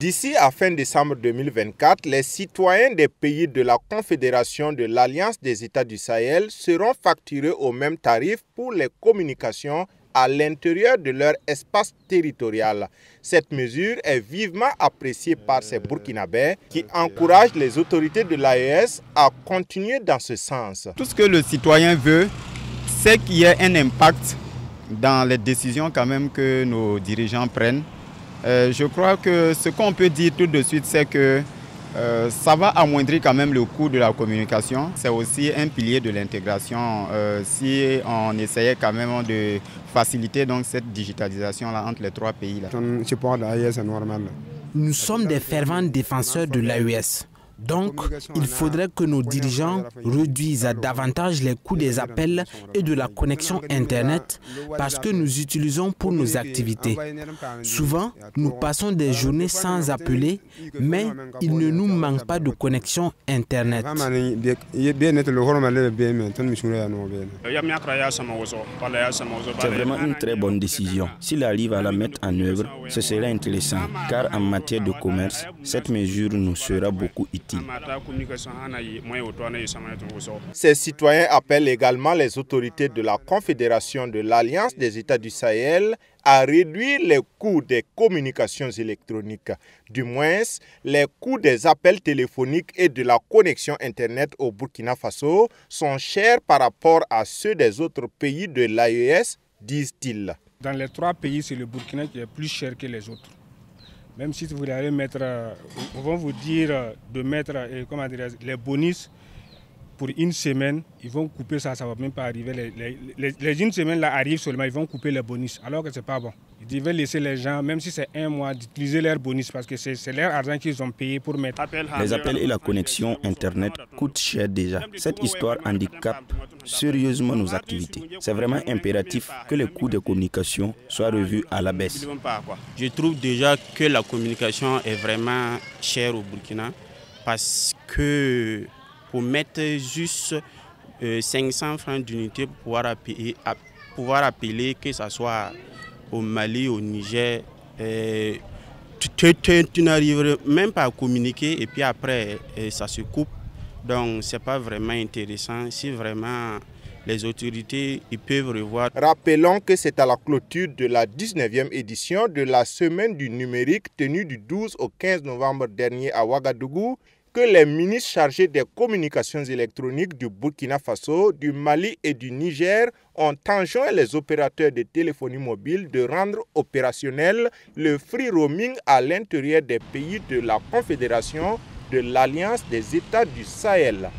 D'ici à fin décembre 2024, les citoyens des pays de la Confédération de l'Alliance des États du Sahel seront facturés au même tarif pour les communications à l'intérieur de leur espace territorial. Cette mesure est vivement appréciée par ces Burkinabés qui encouragent les autorités de l'AES à continuer dans ce sens. Tout ce que le citoyen veut, c'est qu'il y ait un impact dans les décisions quand même que nos dirigeants prennent. Je crois que ce qu'on peut dire tout de suite, c'est que ça va amoindrir quand même le coût de la communication. C'est aussi un pilier de l'intégration si on essayait quand même de faciliter donc cette digitalisation-là entre les trois pays. Nous sommes des fervents défenseurs de l'AES. Donc, il faudrait que nos dirigeants réduisent davantage les coûts des appels et de la connexion Internet parce que nous utilisons pour nos activités. Souvent, nous passons des journées sans appeler, mais il ne nous manque pas de connexion Internet. C'est vraiment une très bonne décision. S'il arrive à la mettre en œuvre, ce serait intéressant, car en matière de commerce, cette mesure nous sera beaucoup utile. Ces citoyens appellent également les autorités de la Confédération de l'Alliance des États du Sahel à réduire les coûts des communications électroniques. Du moins, les coûts des appels téléphoniques et de la connexion Internet au Burkina Faso sont chers par rapport à ceux des autres pays de l'AES, disent-ils. Dans les trois pays, c'est le Burkina qui est plus cher que les autres. Même si vous allez mettre, on va vous dire de mettre les bonus pour une semaine, ils vont couper ça, ça ne va même pas arriver. Les une semaine là arrivent seulement, ils vont couper les bonus, alors que ce n'est pas bon. Ils devaient laisser les gens, même si c'est un mois, d'utiliser leurs bonus parce que c'est leur argent qu'ils ont payé pour mettre. Les appels et la connexion Internet coûtent cher déjà. Cette histoire handicape sérieusement nos activités. C'est vraiment impératif que les coûts de communication soient revus à la baisse. Je trouve déjà que la communication est vraiment chère au Burkina parce que pour mettre juste 500 francs d'unité pour pouvoir appeler, que ce soit au Mali, au Niger, tu n'arriverais même pas à communiquer et puis après ça se coupe. Donc ce n'est pas vraiment intéressant. Si vraiment les autorités ils peuvent revoir. Rappelons que c'est à la clôture de la 19e édition de la Semaine du numérique tenue du 12 au 15 novembre dernier à Ouagadougou que les ministres chargés des communications électroniques du Burkina Faso, du Mali et du Niger ont enjoint les opérateurs de téléphonie mobile de rendre opérationnel le free roaming à l'intérieur des pays de la Confédération de l'Alliance des États du Sahel.